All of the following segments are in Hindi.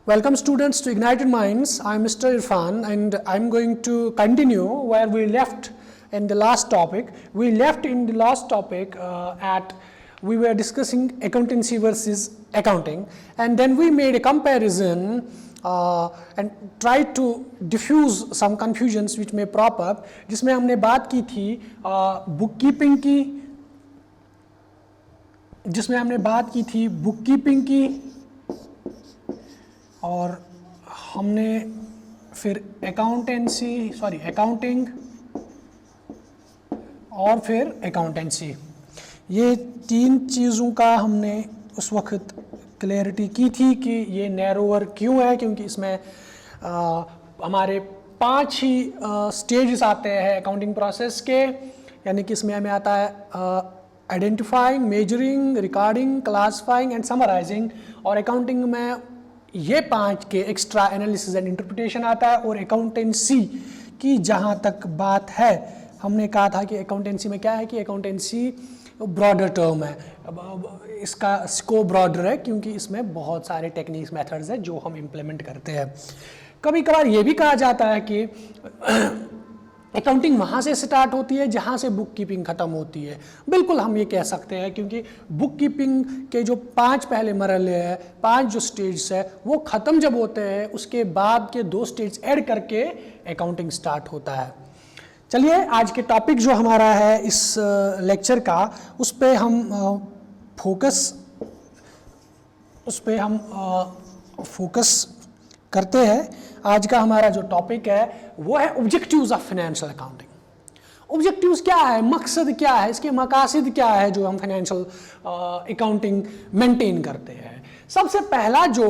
Welcome students to Ignited Minds. I'm Mr. Irfan and I'm going to continue where we left in the last topic. We left in the last topic we were discussing accountancy versus accounting, and then we made a comparison and tried to diffuse some confusions which may crop up, जिसमें हमने बात की थी बुककीपिंग की, और हमने फिर अकाउंटिंग और फिर अकाउंटेंसी, ये तीन चीज़ों का हमने उस वक्त क्लैरिटी की थी कि ये नैरोअर क्यों है, क्योंकि इसमें हमारे 5 ही स्टेजेस आते हैं अकाउंटिंग प्रोसेस के, यानी कि इसमें हमें आता है identifying, measuring, recording, classifying and summarising, और अकाउंटिंग में ये 5 के एक्स्ट्रा एनालिसिस एंड इंटरप्रिटेशन आता है। और अकाउंटेंसी की जहाँ तक बात है, हमने कहा था कि अकाउंटेंसी में क्या है कि अकाउंटेंसी ब्रॉडर टर्म है, इसका स्कोप ब्रॉडर है क्योंकि इसमें बहुत सारे टेक्निक्स मेथड्स हैं जो हम इम्प्लीमेंट करते हैं। कभी कभार ये भी कहा जाता है कि अकाउंटिंग वहाँ से स्टार्ट होती है जहाँ से बुक कीपिंग ख़त्म होती है। बिल्कुल हम ये कह सकते हैं, क्योंकि बुक कीपिंग के जो 5 पहले मरहले हैं, 5 जो स्टेज है, वो ख़त्म जब होते हैं उसके बाद के 2 स्टेज ऐड करके अकाउंटिंग स्टार्ट होता है। चलिए आज के टॉपिक जो हमारा है इस लेक्चर का, उस पर हम फोकस करते हैं। आज का हमारा जो टॉपिक है वो है objectives of financial accounting. Objectives क्या है, मकसद क्या है, इसके मकासद क्या है जो हम फाइनेंशियल अकाउंटिंग मेंटेन करते हैं। सबसे पहला जो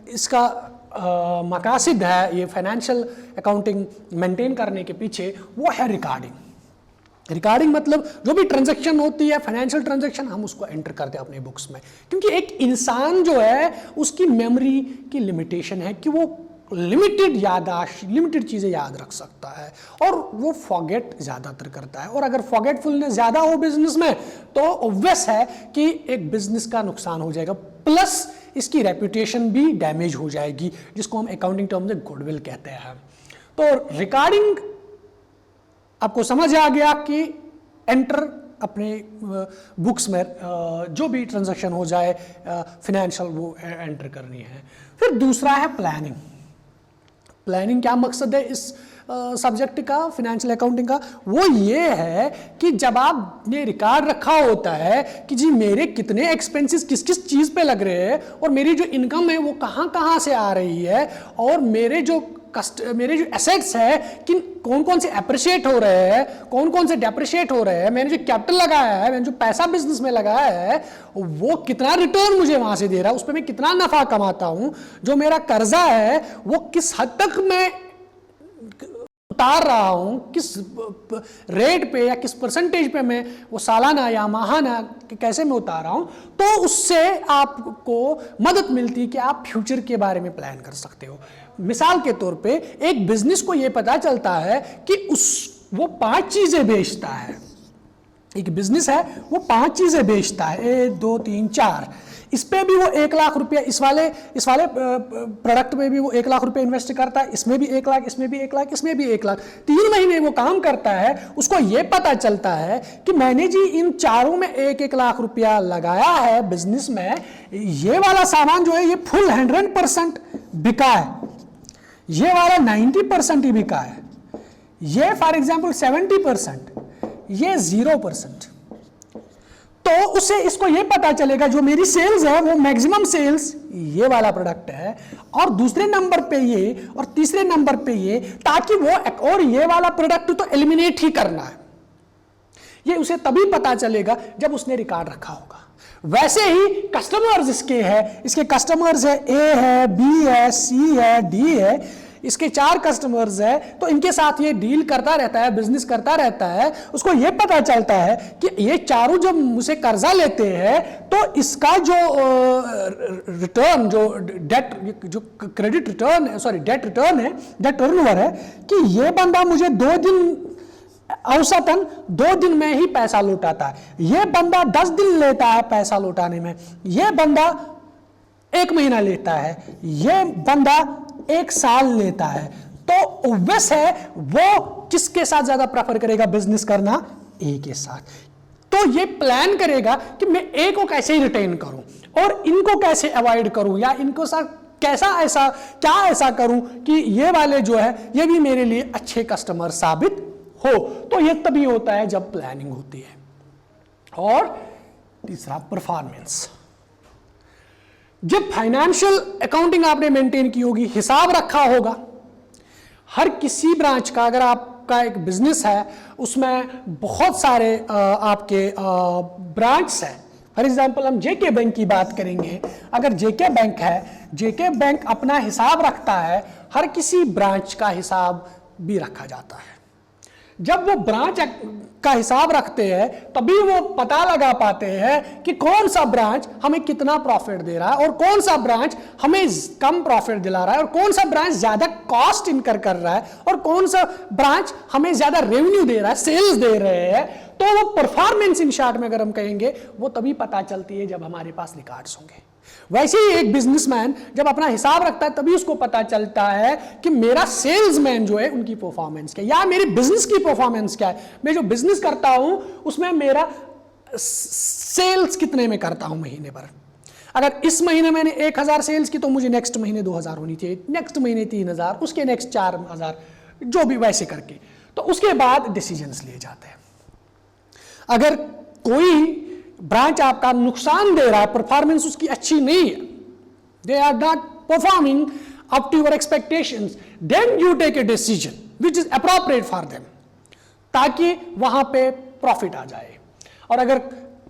इसका मकासद है ये फाइनेंशियल अकाउंटिंग मेंटेन करने के पीछे, वो है रिकॉर्डिंग मतलब जो भी ट्रांजैक्शन होती है, फाइनेंशियल ट्रांजैक्शन, हम उसको एंटर करते हैं अपने बुक्स में, क्योंकि एक इंसान जो है उसकी मेमोरी की लिमिटेशन है कि वो लिमिटेड चीज़ें याद रख सकता है और वो फॉरगेट ज़्यादातर करता है। और अगर फॉरगेटफुलनेस ज़्यादा हो बिजनेस में तो ऑब्वियस है कि एक बिजनेस का नुकसान हो जाएगा, प्लस इसकी रेपुटेशन भी डैमेज हो जाएगी, जिसको हम अकाउंटिंग टर्म में गुडविल कहते हैं। तो रिकॉर्डिंग आपको समझ आ गया कि एंटर अपने बुक्स में जो भी ट्रांजैक्शन हो जाए फाइनेंशियल, वो एंटर करनी है। फिर दूसरा है प्लानिंग क्या मकसद है इस सब्जेक्ट का, फाइनेंशियल अकाउंटिंग का, वो ये है कि जब आपने रिकॉर्ड रखा होता है कि जी मेरे कितने एक्सपेंसेस किस किस चीज़ पे लग रहे हैं और मेरी जो इनकम है वो कहाँ से आ रही है, और मेरे जो एसेट्स है कि कौन कौन से अप्रिशिएट हो रहे हैं, कौन कौन से डेप्रिशिएट हो रहे हैं, मैंने जो कैपिटल लगाया है, मैंने जो पैसा बिजनेस में लगाया है, वो कितना रिटर्न मुझे वहां से दे रहा है, उस पर मैं कितना नफा कमाता हूं, जो मेरा कर्जा है वो किस हद तक मैं उतार रहा हूं, किस रेट पे या किस परसेंटेज पे मैं वो सालाना या माहाना कैसे मैं उतार रहा हूं, तो उससे आपको मदद मिलती है कि आप फ्यूचर के बारे में प्लान कर सकते हो। मिसाल के तौर पे एक बिजनेस को यह पता चलता है कि वो 5 चीजें बेचता है, एक बिजनेस है वो 5 चीजें बेचता है, 1 2 3 4, इस पे भी वो 1 लाख रुपया, इस वाले प्रोडक्ट में भी वो 1 लाख रुपया इन्वेस्ट करता है, इसमें भी 1 लाख, इसमें भी 1 लाख, इसमें भी 1 लाख, 3 महीने वो काम करता है, उसको ये पता चलता है कि मैंने जी इन चारों में 1-1 लाख रुपया लगाया है बिजनेस में, ये वाला सामान जो है ये फुल 100% बिका है, ये वाला 90% ही बिका है, ये फॉर एग्जाम्पल 70%, ये 0%। तो उससे इसको ये पता चलेगा जो मेरी सेल्स है वो मैक्सिमम सेल्स ये वाला प्रोडक्ट है, और दूसरे नंबर पे ये, और तीसरे नंबर पे ये, ताकि वो और ये वाला प्रोडक्ट तो एलिमिनेट ही करना है। ये उसे तभी पता चलेगा जब उसने रिकॉर्ड रखा होगा। वैसे ही कस्टमर्स इसके कस्टमर्स है, ए है, बी है, सी है, डी है, इसके 4 कस्टमर्स है, तो इनके साथ ये डील करता रहता है, बिजनेस करता रहता है, उसको ये पता चलता है कि ये चारों जब मुझसे कर्जा लेते हैं तो इसका जो रिटर्न, जो क्रेडिट रिटर्न है, सॉरी डेट रिटर्न है, डेट टर्नओवर है, कि ये बंदा मुझे 2 दिन औसतन 2 दिन में ही पैसा लौटाता है, ये बंदा 10 दिन लेता है पैसा लौटाने में, ये बंदा 1 महीना लेता है, ये बंदा 1 साल लेता है, तो ऑब्वियस है वो किसके साथ ज्यादा प्रेफर करेगा बिजनेस करना? ए के साथ। तो ये प्लान करेगा कि मैं ए को कैसे रिटेन करूं और इनको कैसे अवॉइड करूं, या इनको साथ कैसा ऐसा करूं कि ये वाले जो है ये भी मेरे लिए अच्छे कस्टमर साबित हो। तो ये तभी होता है जब प्लानिंग होती है। और तीसरा परफॉर्मेंस। जब फाइनेंशियल अकाउंटिंग आपने मेंटेन की होगी, हिसाब रखा होगा हर किसी ब्रांच का, अगर आपका एक बिजनेस है उसमें बहुत सारे आपके ब्रांच है। फॉर एग्जाम्पल हम जेके बैंक की बात करेंगे, अगर जेके बैंक है, जेके बैंक अपना हिसाब रखता है, हर किसी ब्रांच का हिसाब भी रखा जाता है। जब वो ब्रांच का हिसाब रखते हैं तभी वो पता लगा पाते हैं कि कौन सा ब्रांच हमें कितना प्रॉफिट दे रहा है और कौन सा ब्रांच हमें कम प्रॉफिट दिला रहा है और कौन सा ब्रांच ज्यादा कॉस्ट इनकर कर रहा है और कौन सा ब्रांच हमें ज्यादा रेवेन्यू दे रहा है, सेल्स दे रहे हैं। तो वो परफॉर्मेंस इन शॉर्ट में अगर हम कहेंगे वो तभी पता चलती है जब हमारे पास रिकॉर्ड्स होंगे। वैसे ही एक बिजनेसमैन जब अपना हिसाब रखता है तभी उसको पता चलता है कि मेरा सेल्समैन जो है उनकी परफॉर्मेंस क्या है या मेरी बिजनेस की परफॉर्मेंस क्या है। मैं जो बिजनेस करता हूं उसमें मेरा सेल्स कितने में करता हूं महीने पर। अगर इस महीने मैंने 1000 सेल्स की तो मुझे नेक्स्ट महीने 2000 होनी चाहिए, नेक्स्ट महीने 3000, उसके नेक्स्ट 4000, जो भी वैसे करके। तो उसके बाद डिसीजंस लिए जाते हैं। अगर कोई ब्रांच आपका नुकसान दे रहा है, परफॉर्मेंस उसकी अच्छी नहीं है, they are not performing up to your expectations, then you take a decision which is appropriate for them, ताकि वहां पे प्रॉफिट आ जाए। और अगर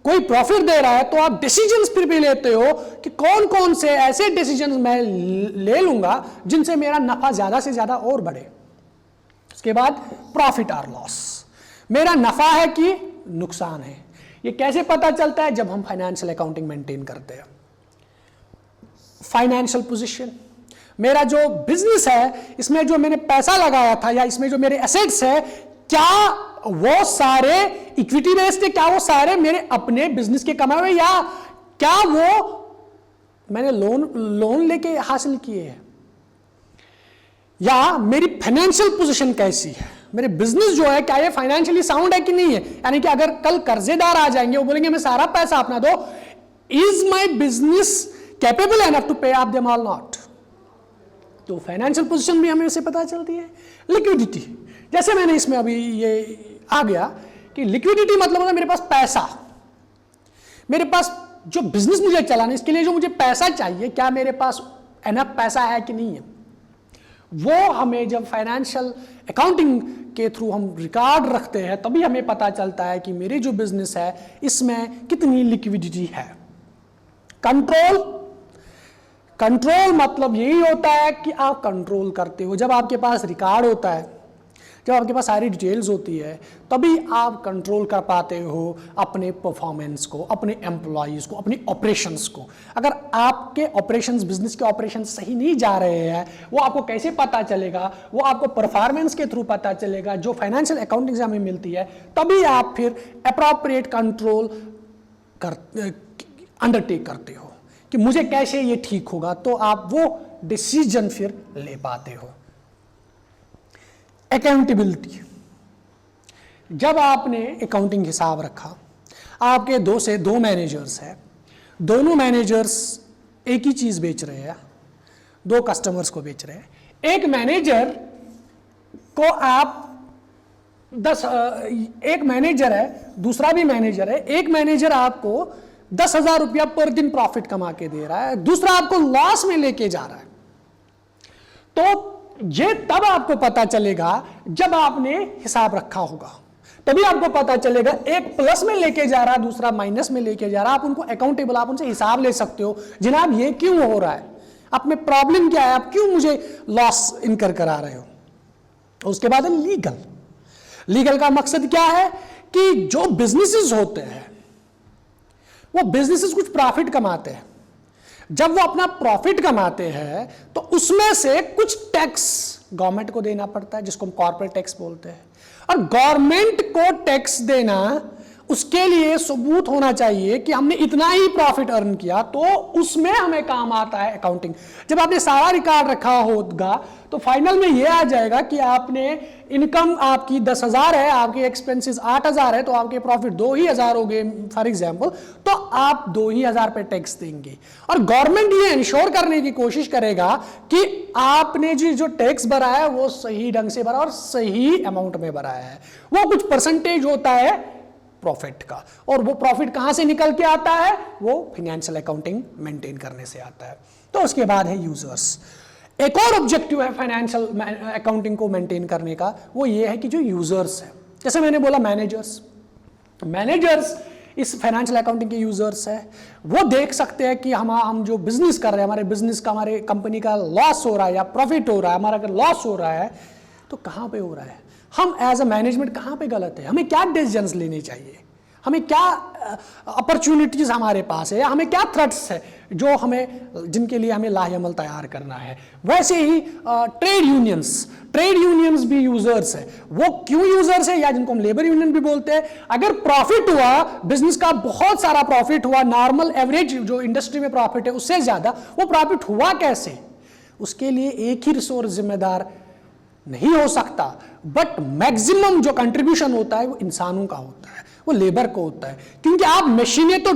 कोई प्रॉफिट दे रहा है तो आप डिसीजंस फिर भी लेते हो कि कौन कौन से ऐसे डिसीजंस मैं ले लूंगा जिनसे मेरा नफा ज्यादा से ज्यादा और बढ़े। उसके बाद प्रॉफिट और लॉस, मेरा नफा है कि नुकसान है। ये कैसे पता चलता है? जब हम फाइनेंशियल अकाउंटिंग मेंटेन करते हैं। फाइनेंशियल पोजीशन, मेरा जो बिजनेस है इसमें जो मैंने पैसा लगाया था या इसमें जो मेरे एसेट्स है, क्या वो सारे इक्विटी बेस्ड है, क्या वो सारे मेरे अपने बिजनेस के कमाए हुए, या क्या वो मैंने लोन लेके हासिल किए हैं, या मेरी फाइनेंशियल पोजीशन कैसी है, मेरे बिजनेस जो है क्या ये फाइनेंशियली साउंड है कि नहीं है। यानी कि अगर कल कर्जेदार आ जाएंगे, वो बोलेंगे मैं सारा पैसा अपना दो, is my business capable enough to pay up them all not. तो फाइनेंशियल पोजीशन भी हमें उससे पता चलती है। लिक्विडिटी, जैसे मैंने इसमें अभी ये आ गया कि लिक्विडिटी मतलब होता है मेरे पास पैसा, मेरे पास जो बिजनेस मुझे चलाना है इसके लिए जो मुझे पैसा चाहिए, क्या मेरे पास एनफ पैसा है कि नहीं है। वो हमें जब फाइनेंशियल अकाउंटिंग के थ्रू हम रिकॉर्ड रखते हैं तभी हमें पता चलता है कि मेरे जो बिजनेस है इसमें कितनी लिक्विडिटी है। कंट्रोल, कंट्रोल मतलब यही होता है कि आप कंट्रोल करते हो। जब आपके पास रिकॉर्ड होता है, जब आपके पास सारी डिटेल्स होती है, तभी आप कंट्रोल कर पाते हो अपने परफॉर्मेंस को, अपने एम्प्लॉयज़ को, अपनी ऑपरेशंस को। अगर आपके ऑपरेशंस, बिजनेस के ऑपरेशंस सही नहीं जा रहे हैं, वो आपको कैसे पता चलेगा? वो आपको परफॉर्मेंस के थ्रू पता चलेगा जो फाइनेंशियल अकाउंटिंग से हमें मिलती है। तभी आप फिर अप्रोप्रिएट कंट्रोल अंडरटेक करते हो कि मुझे कैसे ये ठीक होगा, तो आप वो डिसीजन फिर ले पाते हो। अकाउंटेबिलिटी, जब आपने अकाउंटिंग हिसाब रखा, आपके 2 से 2 मैनेजर्स हैं, दोनों मैनेजर्स एक ही चीज बेच रहे हैं, 2 कस्टमर्स को बेच रहे हैं। एक मैनेजर को आप एक मैनेजर है, दूसरा भी मैनेजर है। एक मैनेजर आपको 10,000 रुपया पर दिन प्रॉफिट कमा के दे रहा है, दूसरा आपको लॉस में लेके जा रहा है। तो ये तब आपको पता चलेगा जब आपने हिसाब रखा होगा, तभी आपको पता चलेगा। एक प्लस में लेके जा रहा है, दूसरा माइनस में लेके जा रहा है। आप उनको अकाउंटेबल, आप उनसे हिसाब ले सकते हो, जनाब ये क्यों हो रहा है, आप में प्रॉब्लम क्या है, आप क्यों मुझे लॉस इनकर करा रहे हो। उसके बाद लीगल, लीगल का मकसद क्या है कि जो बिजनेसेस होते हैं वो बिजनेसेस कुछ प्रॉफिट कमाते हैं। जब वो अपना प्रॉफिट कमाते हैं तो उसमें से कुछ टैक्स गवर्नमेंट को देना पड़ता है, जिसको हम कॉर्पोरेट टैक्स बोलते हैं। और गवर्नमेंट को टैक्स देना उसके लिए सबूत होना चाहिए कि हमने इतना ही प्रॉफिट अर्न किया, तो उसमें हमें काम आता है अकाउंटिंग। जब आपने सारा रिकॉर्ड रखा होगा तो फाइनल में यह आ जाएगा कि आपने इनकम आपकी 10,000 है, आपके एक्सपेंसेस 8,000 है, तो आपके प्रॉफिट 2,000 हो गए फॉर एग्जांपल, तो आप 2,000 पे टैक्स देंगे। और गवर्नमेंट ये इंश्योर करने की कोशिश करेगा कि आपने जो टैक्स भरा है वो सही ढंग से भरा और सही अमाउंट में भरा है। वो कुछ परसेंटेज होता है प्रॉफिट का, और वो प्रॉफिट कहां से निकल के आता है? वो फाइनेंशियल अकाउंटिंग मेंटेन करने से आता है। तो उसके बाद है यूजर्स। एक और ऑब्जेक्टिव है फाइनेंशियल अकाउंटिंग को मेंटेन करने का, वो ये है कि जो यूजर्स है, जैसे मैंने बोला मैनेजर्स इस फाइनेंशियल अकाउंटिंग के यूजर्स है। वो देख सकते हैं कि हम जो बिजनेस कर रहे हैं, हमारे बिजनेस का, हमारे कंपनी का लॉस हो रहा है या प्रॉफिट हो रहा है। हमारा अगर लॉस हो रहा है तो कहां पे हो रहा है, हम एज अ मैनेजमेंट कहां पे गलत है, हमें क्या डिसीजंस लेने चाहिए, हमें क्या अपॉर्चुनिटीज हमारे पास है, या हमें क्या थ्रेट्स है जो जिनके लिए हमें लाहेअमल तैयार करना है। वैसे ही ट्रेड यूनियंस भी यूजर्स है। वो क्यों यूजर्स है, या जिनको हम लेबर यूनियन भी बोलते हैं। अगर प्रॉफिट हुआ, बिजनेस का बहुत सारा प्रॉफिट हुआ, नॉर्मल एवरेज जो इंडस्ट्री में प्रॉफिट है उससे ज्यादा, वो प्रॉफिट हुआ कैसे, उसके लिए एक ही रिसोर्स जिम्मेदार नहीं हो सकता, बट मैक्सिमम जो कंट्रीब्यूशन होता है वो इंसानों का होता है, वो लेबर को होता है। क्योंकि आप मशीनें तो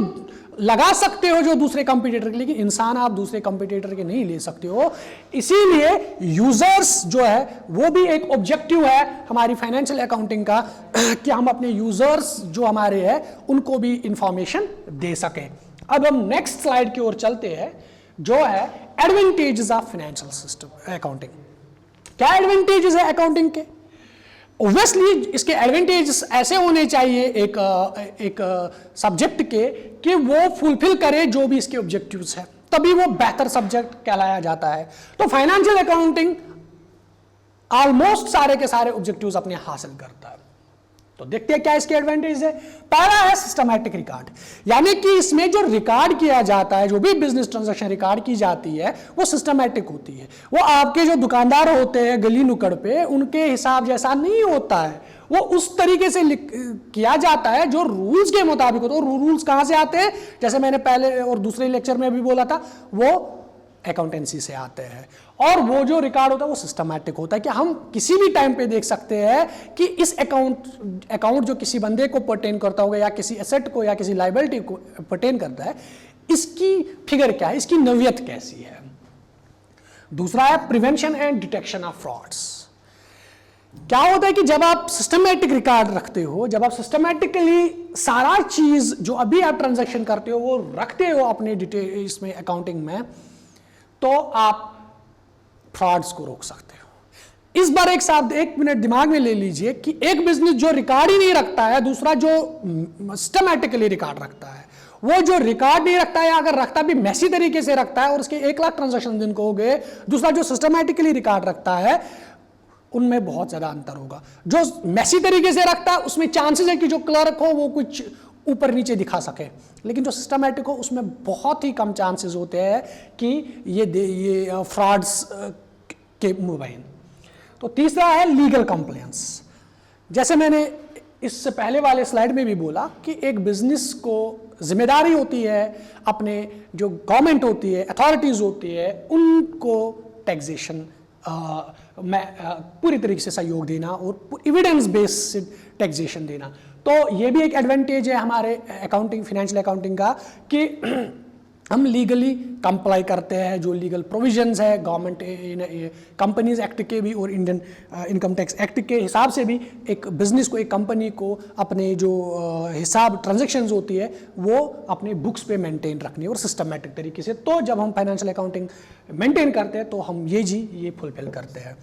लगा सकते हो जो दूसरे कंपटीटर के, लेकिन इंसान आप दूसरे कंपटीटर के नहीं ले सकते हो। इसीलिए यूजर्स जो है वो भी एक ऑब्जेक्टिव है हमारी फाइनेंशियल अकाउंटिंग का, कि हम अपने यूजर्स जो हमारे हैं उनको भी इंफॉर्मेशन दे सके। अब हम नेक्स्ट स्लाइड की ओर चलते हैं, जो है advantages of financial system accounting. क्या एडवांटेजेस है अकाउंटिंग के? ऑब्वियसली इसके एडवांटेजेस ऐसे होने चाहिए एक सब्जेक्ट के, कि वो फुलफिल करे जो भी इसके ऑब्जेक्टिव्स है, तभी वो बेहतर सब्जेक्ट कहलाया जाता है। तो फाइनेंशियल अकाउंटिंग ऑलमोस्ट सारे के सारे ऑब्जेक्टिव्स अपने हासिल करता है। तो देखते हैं क्या इसके एडवांटेज है। पहला है सिस्टमैटिक रिकॉर्ड, यानी कि इसमें जो रिकॉर्ड किया जाता है, जो भी बिजनेस ट्रांजैक्शन रिकॉर्ड की जाती है वो सिस्टमैटिक होती है। वो आपके जो दुकानदार होते हैं गली नुक्कड़ पे, उनके हिसाब जैसा नहीं होता है, वो उस तरीके से किया जाता है जो रूल्स के मुताबिक होता है। और रूल्स कहां से आते हैं, जैसे मैंने पहले और दूसरे लेक्चर में भी बोला था, वो अकाउंटेंसी से आते हैं। और वो जो रिकॉर्ड होता है वो सिस्टमैटिक होता है, कि हम किसी भी टाइम पे देख सकते हैं कि इस अकाउंट जो किसी बंदे को पर्टेन करता होगा, या किसी एसेट को या किसी लायबिलिटी को पर्टेन करता है, इसकी फिगर क्या है, इसकी नौयत कैसी है। दूसरा है prevention and detection of frauds. क्या होता है कि जब आप सिस्टमैटिक रिकॉर्ड रखते हो, जब आप सिस्टमैटिकली सारा चीज जो अभी आप ट्रांजैक्शन करते हो वो रखते हो अपने डिटेल इसमें अकाउंटिंग में, तो आप फ्रॉड्स को रोक सकते हो। इस बार एक मिनट दिमाग में ले लीजिए कि एक बिजनेस जो रिकॉर्ड ही नहीं रखता है, दूसरा जो सिस्टमैटिकली रिकॉर्ड रखता है, वो जो रिकॉर्ड नहीं रखता है, अगर रखता भी मैसी तरीके से रखता है और उसके 1 लाख ट्रांजैक्शन दिन को हो गए, दूसरा जो सिस्टमैटिकली रिकॉर्ड रखता है, उनमें बहुत ज्यादा अंतर होगा। जो मैसी तरीके से रखता है उसमें चांसेस है कि जो क्लर्क हो वो कुछ ऊपर नीचे दिखा सके, लेकिन जो सिस्टमैटिक हो उसमें बहुत ही कम चांसेस होते हैं कि ये फ्रॉड्स के मोबाइल। तो तीसरा है लीगल कंप्लायंस। जैसे मैंने इससे पहले वाले स्लाइड में भी बोला कि एक बिजनेस को जिम्मेदारी होती है, अपने जो गवर्नमेंट होती है, अथॉरिटीज होती है, उनको टैक्सेशन में पूरी तरीके से सहयोग देना और एविडेंस बेस्ड टैक्सेशन देना। तो ये भी एक एडवांटेज है हमारे अकाउंटिंग, फाइनेंशियल अकाउंटिंग का, कि हम लीगली कंप्लाई करते हैं, जो लीगल प्रोविजंस है गवर्नमेंट कंपनीज एक्ट के भी और इंडियन इनकम टैक्स एक्ट के हिसाब से भी एक बिजनेस को, एक कंपनी को अपने जो हिसाब ट्रांजैक्शंस होती है वो अपने बुक्स पे मेंटेन रखनी है और सिस्टमैटिक तरीके से। तो जब हम फाइनेंशियल अकाउंटिंग मेंटेन करते हैं तो हम ये फुलफिल करते हैं।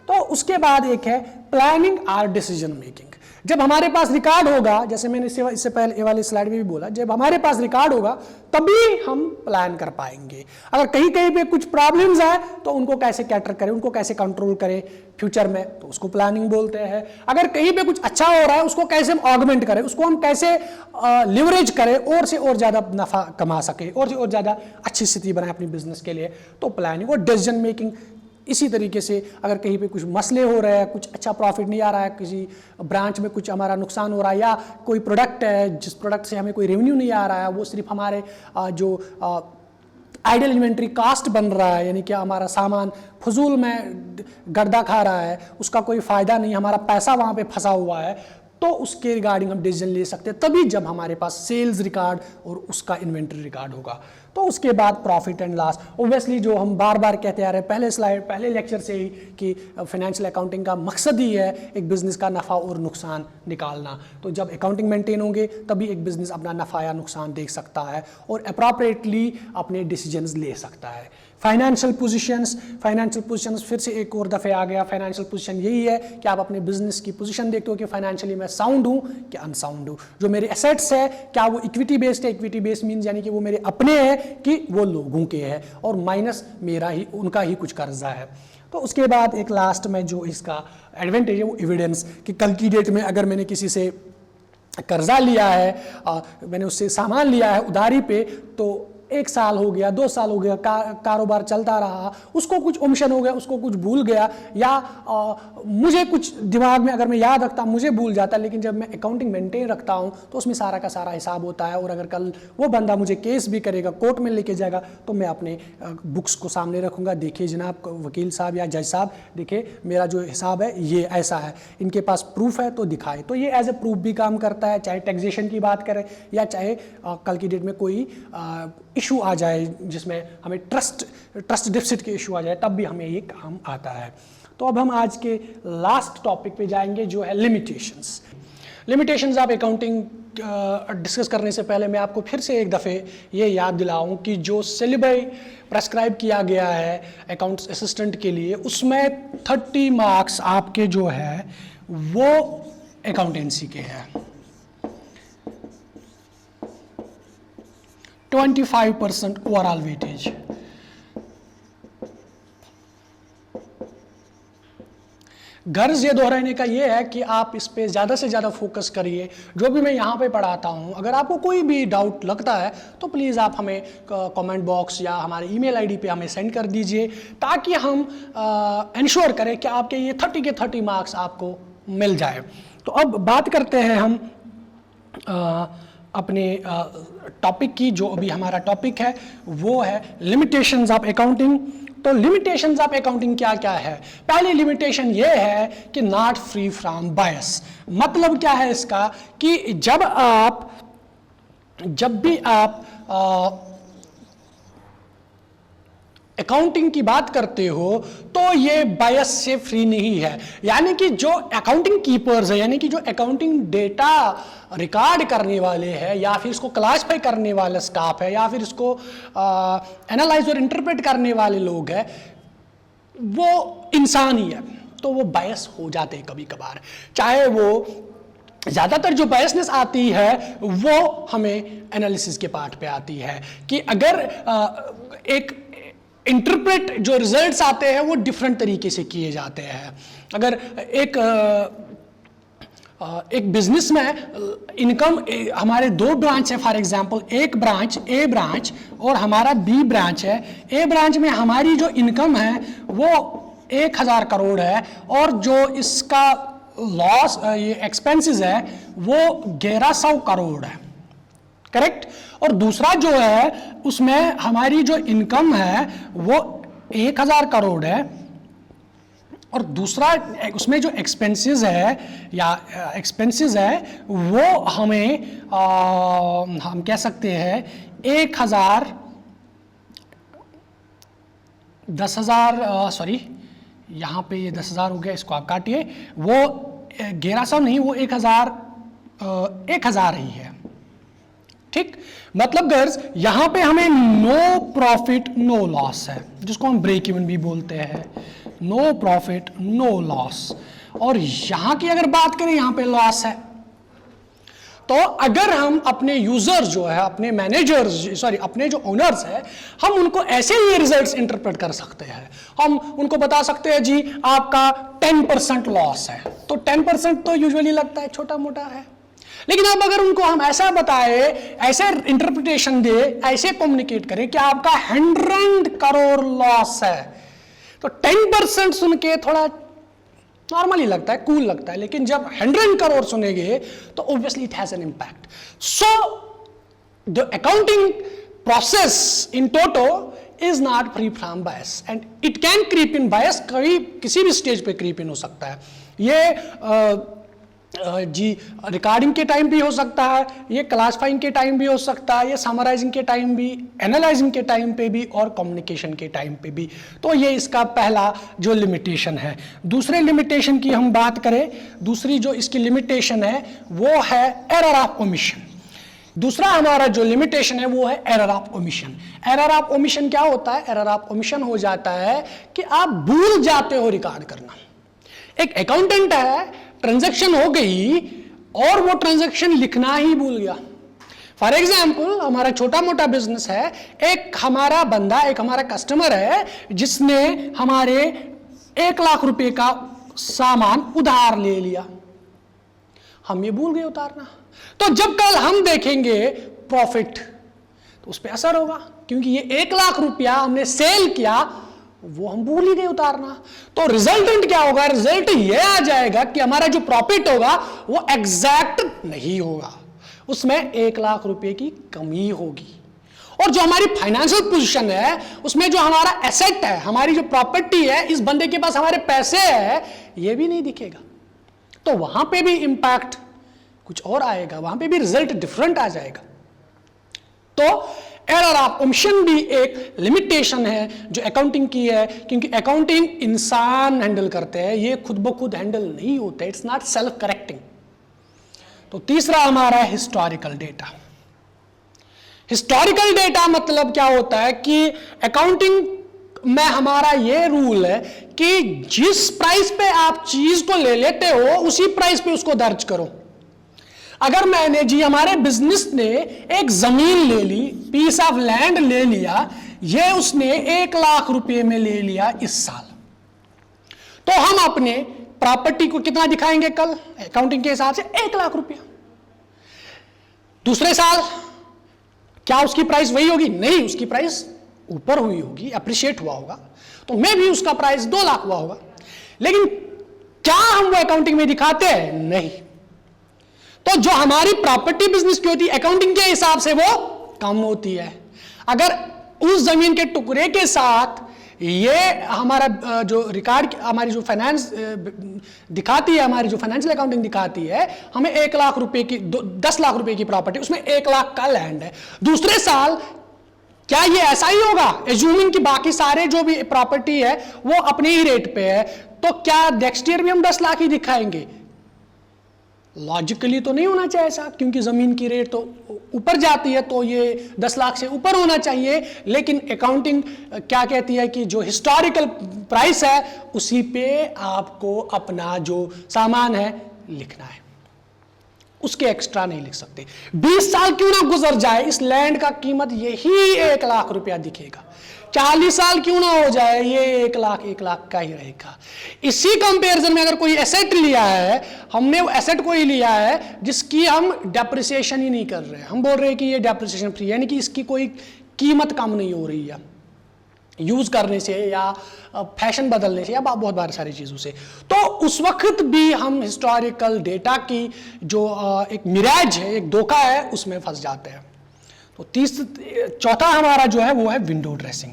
तो उसके बाद एक है प्लानिंग और डिसीजन मेकिंग। जब हमारे पास रिकॉर्ड होगा, जैसे मैंने इससे पहले ये वाले स्लाइड में भी बोला, जब हमारे पास रिकॉर्ड होगा तभी हम प्लान कर पाएंगे। अगर कहीं कहीं पे कुछ प्रॉब्लम्स है तो उनको कैसे कैटर करें, उनको कैसे कंट्रोल करें फ्यूचर में, तो उसको प्लानिंग बोलते हैं। अगर कहीं पे कुछ अच्छा हो रहा है उसको कैसे हम ऑगमेंट करें, उसको हम कैसे लिवरेज करें और से और ज़्यादा नफा कमा सके और से और ज़्यादा अच्छी स्थिति बनाए अपनी बिजनेस के लिए, तो प्लानिंग और डिसीजन मेकिंग इसी तरीके से अगर कहीं पे कुछ मसले हो रहे हैं, कुछ अच्छा प्रॉफिट नहीं आ रहा है, किसी ब्रांच में कुछ हमारा नुकसान हो रहा है, या कोई प्रोडक्ट है जिस प्रोडक्ट से हमें कोई रेवेन्यू नहीं आ रहा है, वो सिर्फ हमारे जो आइडल इन्वेंट्री कास्ट बन रहा है, यानी कि हमारा सामान फजूल में गर्दा खा रहा है, उसका कोई फ़ायदा नहीं, हमारा पैसा वहाँ पे फंसा हुआ है, तो उसके रिगार्डिंग हम डिसीजन ले सकते हैं तभी जब हमारे पास सेल्स रिकॉर्ड और उसका इन्वेंट्री रिकॉर्ड होगा। तो उसके बाद प्रॉफिट एंड लॉस, ओब्वियसली जो हम बार बार कहते आ रहे हैं पहले लेक्चर से ही कि फाइनेंशियल अकाउंटिंग का मकसद ही है एक बिज़नेस का नफ़ा और नुकसान निकालना। तो जब अकाउंटिंग मेंटेन होंगे तभी एक बिज़नेस अपना नफ़ा या नुकसान देख सकता है और अप्रॉप्रिएटली अपने डिसीजंस ले सकता है। फाइनेंशियल पोजीशंस फिर से एक और दफ़े आ गया। फाइनेंशियल पोजीशन यही है कि आप अपने बिजनेस की पोजीशन देखते हो कि फाइनेंशियली मैं साउंड हूँ कि अनसाउंड हूँ। जो मेरे एसेट्स है क्या वो इक्विटी बेस्ड है, इक्विटी बेस्ड मीन्स यानी कि वो मेरे अपने हैं कि वो लोगों के हैं, और माइनस मेरा ही उनका ही कुछ कर्जा है। तो उसके बाद एक लास्ट में जो इसका एडवांटेज है वो एविडेंस, कि कल की डेट में अगर मैंने किसी से कर्जा लिया है, मैंने उससे सामान लिया है उधारी पे, तो 1 साल हो गया, 2 साल हो गया, कारोबार चलता रहा, उसको कुछ ओमिशन हो गया, उसको कुछ भूल गया, या मुझे कुछ दिमाग में अगर मैं याद रखता मुझे भूल जाता, लेकिन जब मैं अकाउंटिंग मेंटेन रखता हूँ तो उसमें सारा का सारा हिसाब होता है। और अगर कल वो बंदा मुझे केस भी करेगा, कोर्ट में लेके जाएगा, तो मैं अपने बुक्स को सामने रखूँगा, देखिए जनाब वकील साहब या जज साहब, देखिए मेरा जो हिसाब है ये ऐसा है, इनके पास प्रूफ है तो दिखाए। तो ये एज ए प्रूफ भी काम करता है, चाहे टैक्सेशन की बात करें या चाहे कल की डेट में कोई इशू आ जाए जिसमें हमें ट्रस्ट डिफिसिट के इशू आ जाए, तब भी हमें ये काम आता है। तो अब हम आज के लास्ट टॉपिक पे जाएंगे जो है लिमिटेशंस ऑफ अकाउंटिंग। डिस्कस करने से पहले मैं आपको फिर से एक दफ़े ये याद दिलाऊं कि जो सिलेबस प्रेस्क्राइब किया गया है अकाउंट्स असिस्टेंट के लिए, उसमें 30 मार्क्स आपके जो है वो अकाउंटेंसी के हैं, 25% ओवरऑल वेटेज। गर्ज ये दोहराने का ये है कि आप इस पे ज़्यादा से ज़्यादा फोकस करिए। जो भी मैं यहाँ पे पढ़ाता हूँ, अगर आपको कोई भी डाउट लगता है तो प्लीज़ आप हमें कमेंट बॉक्स या हमारे ईमेल आईडी पे हमें सेंड कर दीजिए, ताकि हम इंश्योर करें कि आपके ये 30 के 30 मार्क्स आपको मिल जाए। तो अब बात करते हैं हम अपने टॉपिक की। जो अभी हमारा टॉपिक है वो है लिमिटेशंस ऑफ अकाउंटिंग। तो लिमिटेशंस ऑफ अकाउंटिंग क्या क्या है? पहली लिमिटेशन ये है कि नॉट फ्री फ्रॉम बायस। मतलब क्या है इसका कि जब भी आप अकाउंटिंग की बात करते हो तो ये बायस से फ्री नहीं है। यानी कि जो अकाउंटिंग कीपर्स है, यानी कि जो अकाउंटिंग डेटा रिकॉर्ड करने वाले हैं या फिर इसको क्लासिफाई करने वाला स्टाफ है या फिर इसको एनालाइज और इंटरप्रेट करने वाले लोग हैं, वो इंसान ही है, तो वो बायस हो जाते हैं कभी कभार। चाहे वो ज़्यादातर जो बायसनेस आती है वो हमें एनालिसिस के पार्ट पे आती है कि अगर एक इंटरप्रेट जो रिजल्ट्स आते हैं वो डिफरेंट तरीके से किए जाते हैं। अगर एक बिजनेस में इनकम हमारे 2 ब्रांच है, फॉर एग्जांपल एक ब्रांच ए ब्रांच और हमारा बी ब्रांच है। ए ब्रांच में हमारी जो इनकम है वो 1000 करोड़ है और जो इसका लॉस ये एक्सपेंसेस है वो 1100 करोड़ है, करेक्ट। और दूसरा जो है उसमें हमारी जो इनकम है वो 1000 करोड़ है और दूसरा उसमें जो एक्सपेंसेस है या एक्सपेंसेस है वो हमें हम कह सकते हैं 10,000 सॉरी यहाँ पे ये 10,000 हो गया, इसको आप काटिए, वो 1100 नहीं, वो 1000 ही है, ठीक। मतलब गर्ज यहां पे हमें नो प्रॉफिट नो लॉस है, जिसको हम ब्रेक इवन भी बोलते हैं, नो प्रॉफिट नो लॉस। और यहां की अगर बात करें यहां पे लॉस है। तो अगर हम अपने यूजर जो है, अपने मैनेजर्स सॉरी अपने जो ओनर्स है, हम उनको ऐसे ये रिजल्ट्स इंटरप्रेट कर सकते हैं। हम उनको बता सकते हैं जी आपका 10% लॉस है। तो 10% तो यूजुअली लगता है छोटा मोटा है, लेकिन अब अगर उनको हम ऐसा बताए, ऐसे इंटरप्रिटेशन दे, ऐसे कम्युनिकेट करें कि आपका 100 करोड़ लॉस है, तो 10% सुन के थोड़ा नॉर्मली लगता है, कूल लगता है, लेकिन जब 100 करोड़ सुनेंगे तो obviously it has an impact. So the accounting process in toto is not free from bias and it can creep in. Bias कभी किसी भी स्टेज पे क्रीप इन हो सकता है. ये जी रिकॉर्डिंग के टाइम भी हो सकता है, ये क्लासिफाइंग के टाइम भी हो सकता है, ये समराइजिंग के टाइम भी, एनालाइजिंग के टाइम पे भी और कम्युनिकेशन के टाइम पे भी. तो ये इसका पहला जो लिमिटेशन है. दूसरे लिमिटेशन की हम बात करें, दूसरी जो इसकी लिमिटेशन है वो है एरर ऑफ ओमिशन. दूसरा हमारा जो लिमिटेशन है वो है error of omission. Error of omission क्या होता है? एरर ऑफ ओमिशन हो जाता है कि आप भूल जाते हो रिकॉर्ड करना. एक अकाउंटेंट है, ट्रांजैक्शन हो गई और वो ट्रांजैक्शन लिखना ही भूल गया. फॉर एग्जाम्पल हमारा छोटा मोटा बिजनेस है, एक हमारा बंदा, एक हमारा कस्टमर है जिसने हमारे 1 लाख रुपए का सामान उधार ले लिया, हम ये भूल गए उतारना. तो जब कल हम देखेंगे प्रॉफिट तो उस पर असर होगा, क्योंकि ये 1 लाख रुपया हमने सेल किया, वो हम भूल ही गए उतारना. तो रिजल्टेंट क्या होगा? रिजल्ट ये आ जाएगा कि हमारा जो प्रॉफिट होगा वो एग्जैक्ट नहीं होगा, उसमें 1 लाख रुपए की कमी होगी. और जो हमारी फाइनेंशियल पोजीशन है उसमें जो हमारा एसेट है, हमारी जो प्रॉपर्टी है, इस बंदे के पास हमारे पैसे है, ये भी नहीं दिखेगा. तो वहां पे भी इंपैक्ट कुछ और आएगा, वहां पे भी रिजल्ट डिफरेंट आ जाएगा. तो एरर ऑफ ओमिशन भी एक लिमिटेशन है जो अकाउंटिंग की है, क्योंकि अकाउंटिंग इंसान हैंडल करते हैं, ये खुद ब खुद हैंडल नहीं होते, इट्स नॉट सेल्फ करेक्टिंग. तो तीसरा हमारा है हिस्टोरिकल डेटा. हिस्टोरिकल डेटा मतलब क्या होता है कि अकाउंटिंग में हमारा ये रूल है कि जिस प्राइस पे आप चीज को ले लेते हो उसी प्राइस पे उसको दर्ज करो. अगर मैंने जी हमारे बिजनेस ने एक जमीन ले ली, पीस ऑफ लैंड ले लिया, ये उसने 1 लाख रुपए में ले लिया इस साल, तो हम अपने प्रॉपर्टी को कितना दिखाएंगे कल अकाउंटिंग के हिसाब से? 1 लाख रुपया. दूसरे साल क्या उसकी प्राइस वही होगी? नहीं, उसकी प्राइस ऊपर हुई होगी, अप्रिशिएट हुआ होगा, तो मे भी उसका प्राइस 2 लाख हुआ होगा. लेकिन क्या हम वो अकाउंटिंग में दिखाते हैं? नहीं. तो जो हमारी प्रॉपर्टी बिजनेस की होती है अकाउंटिंग के हिसाब से वो कम होती है. अगर उस जमीन के टुकड़े के साथ ये हमारा जो रिकॉर्ड, हमारी जो फाइनेंस दिखाती है, हमारी जो फाइनेंशियल अकाउंटिंग दिखाती है, हमें 1 लाख रुपए की 10 लाख रुपए की प्रॉपर्टी, उसमें 1 लाख का लैंड है. दूसरे साल क्या ये ऐसा ही होगा? एज्यूमिंग कि बाकी सारे जो भी प्रॉपर्टी है वो अपने ही रेट पे है, तो क्या नेक्स्ट ईयर भी हम 10 लाख ही दिखाएंगे? लॉजिकली तो नहीं होना चाहिए ऐसा, क्योंकि जमीन की रेट तो ऊपर जाती है, तो ये 10 लाख से ऊपर होना चाहिए. लेकिन अकाउंटिंग क्या कहती है कि जो हिस्टोरिकल प्राइस है उसी पे आपको अपना जो सामान है लिखना है, उसके एक्स्ट्रा नहीं लिख सकते. 20 साल क्यों ना गुजर जाए, इस लैंड का कीमत यही 1 लाख रुपया दिखेगा. 40 साल क्यों ना हो जाए, ये 1 लाख का ही रहेगा. इसी कंपैरिजन में अगर कोई एसेट लिया है, हमने वो एसेट को ही लिया है जिसकी हम डेप्रिसिएशन ही नहीं कर रहे हैं, हम बोल रहे हैं कि ये डेप्रिसिएशन फ्री, यानी कि इसकी कोई कीमत कम नहीं हो रही है यूज करने से या फैशन बदलने से या बहुत सारी चीजों से, तो उस वक्त भी हम हिस्टोरिकल डेटा की जो एक मिराज है, एक धोखा है, उसमें फंस जाते हैं. तो चौथा हमारा जो है वो है विंडो ड्रेसिंग.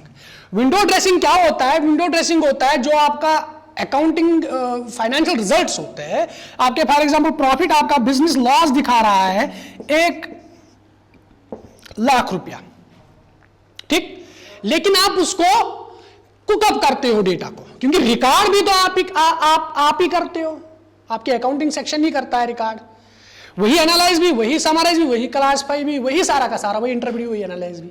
विंडो ड्रेसिंग क्या होता है? विंडो ड्रेसिंग होता है जो आपका अकाउंटिंग फाइनेंशियल रिजल्ट्स होते हैं, आपके फॉर एग्जांपल प्रॉफिट, आपका बिजनेस लॉस दिखा रहा है 1 लाख रुपया, ठीक, लेकिन आप उसको कुकअप करते हो डेटा को, क्योंकि रिकॉर्ड भी तो आप ही करते हो, आपके अकाउंटिंग सेक्शन ही करता है रिकॉर्ड, वही एनालाइज भी, वही समराइज भी, वही क्लासिफाई भी, वही सारा का सारा, वही इंटरप्रेट, वही एनालाइज भी.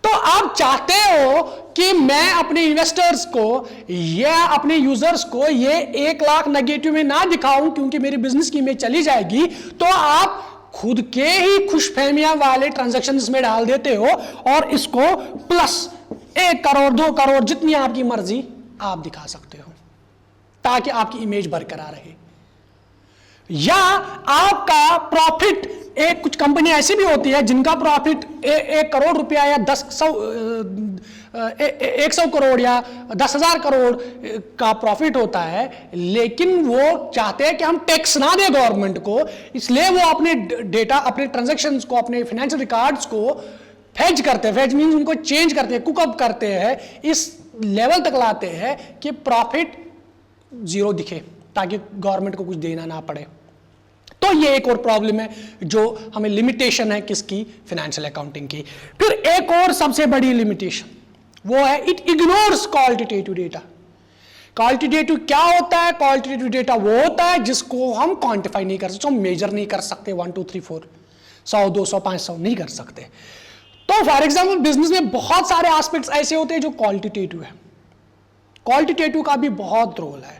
तो आप चाहते हो कि मैं अपने इन्वेस्टर्स को या अपने यूजर्स को ये 1 लाख नेगेटिव में ना दिखाऊं क्योंकि मेरी बिजनेस की इमेज चली जाएगी, तो आप खुद के ही खुशफहमियां वाले ट्रांजैक्शन इसमें डाल देते हो और इसको प्लस 1 करोड़ 2 करोड़ जितनी आपकी मर्जी आप दिखा सकते हो ताकि आपकी इमेज बरकरार रहे. या आपका प्रॉफिट, एक कुछ कंपनी ऐसी भी होती है जिनका प्रॉफिट 1 करोड़ रुपया या 100 करोड़ या 10,000 करोड़ का प्रॉफिट होता है, लेकिन वो चाहते हैं कि हम टैक्स ना दें गवर्नमेंट को, इसलिए वो अपने डेटा, अपने ट्रांजैक्शंस को, अपने फाइनेंशियल रिकॉर्ड्स को फेज करते हैं। फेज मीन्स उनको चेंज करते हैं, कुकअप करते हैं, इस लेवल तक लाते हैं कि प्रॉफिट जीरो दिखे, ताकि गवर्नमेंट को कुछ देना ना पड़े। तो ये एक और प्रॉब्लम है जो हमें लिमिटेशन है किसकी, फाइनेंशियल अकाउंटिंग की। फिर एक और सबसे बड़ी लिमिटेशन वो है it ignores qualitative data. Qualitative क्या होता है? क्वालिटेटिव डेटा वो होता है जिसको हम क्वांटिफाई नहीं कर सकते, हम मेजर नहीं कर सकते, 1 2 3 4 100 200 500 नहीं कर सकते। तो फॉर एग्जाम्पल बिजनेस में बहुत सारे एस्पेक्ट्स ऐसे होते हैं जो क्वालिटेटिव है। क्वालिटेटिव का भी बहुत रोल है।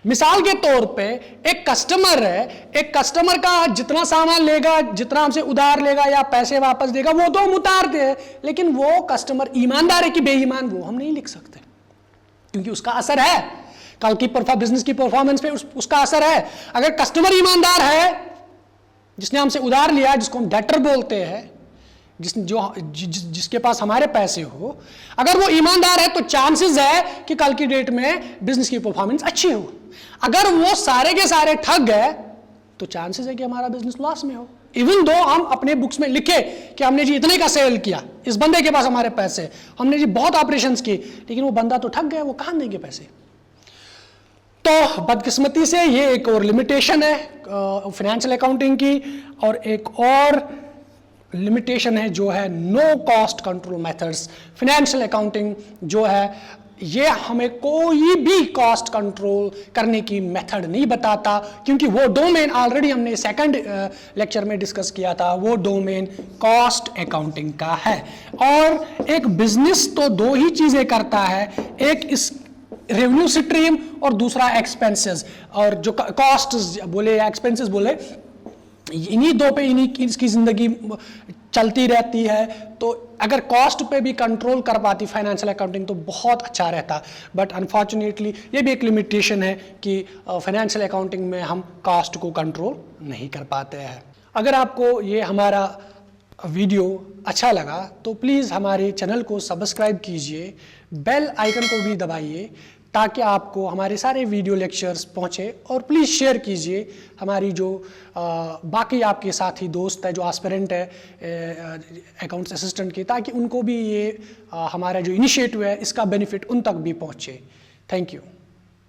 मिसाल के तौर पे एक कस्टमर है, एक कस्टमर का जितना सामान लेगा, जितना हमसे उधार लेगा या पैसे वापस देगा, वो तो हम उतारते हैं, लेकिन वो कस्टमर ईमानदार है कि बेईमान, वो हम नहीं लिख सकते, क्योंकि उसका असर है कल की बिजनेस की परफॉर्मेंस पे, उसका असर है। अगर कस्टमर ईमानदार है, जिसने हमसे उधार लिया, जिसको हम डेटर बोलते हैं, जिसके पास हमारे पैसे हो, अगर वो ईमानदार है तो चांसेस है कि कल की डेट में बिजनेस की परफॉर्मेंस अच्छी हो। अगर वो सारे के सारे ठग गए तो चांसेस है कि हमारा बिजनेस लॉस में हो। इवन दो हम अपने बुक्स में लिखे कि हमने जी इतने का सेल किया, इस बंदे के पास हमारे पैसे, हमने जी बहुत ऑपरेशंस की, लेकिन वो बंदा तो ठग गया, वो कहां देंगे पैसे? तो बदकिस्मती से ये एक और लिमिटेशन है फाइनेंशियल अकाउंटिंग की। और एक और लिमिटेशन है जो है no cost control methods. Financial accounting जो है ये हमें कोई भी कॉस्ट कंट्रोल करने की मेथड नहीं बताता, क्योंकि वो डोमेन ऑलरेडी हमने सेकंड लेक्चर में डिस्कस किया था, वो डोमेन कॉस्ट अकाउंटिंग का है। और एक बिजनेस तो दो ही चीजें करता है, एक इस रेवेन्यू स्ट्रीम और दूसरा एक्सपेंसेस। और जो कॉस्ट बोले या एक्सपेंसेस बोले, इन्हीं दो पे इसकी जिंदगी चलती रहती है। तो अगर कॉस्ट पे भी कंट्रोल कर पाती फाइनेंशियल अकाउंटिंग तो बहुत अच्छा रहता, बट अनफॉर्चुनेटली ये भी एक लिमिटेशन है कि फाइनेंशियल अकाउंटिंग में हम कॉस्ट को कंट्रोल नहीं कर पाते हैं। अगर आपको ये हमारा वीडियो अच्छा लगा तो प्लीज़ हमारे चैनल को सब्सक्राइब कीजिए, बेल आइकन को भी दबाइए ताकि आपको हमारे सारे वीडियो लेक्चर्स पहुँचे, और प्लीज़ शेयर कीजिए हमारी जो बाकी आपके साथी दोस्त है जो एस्पिरेंट है अकाउंट्स असिस्टेंट की, ताकि उनको भी ये हमारा जो इनिशिएटिव है इसका बेनिफिट उन तक भी पहुँचे। Thank you.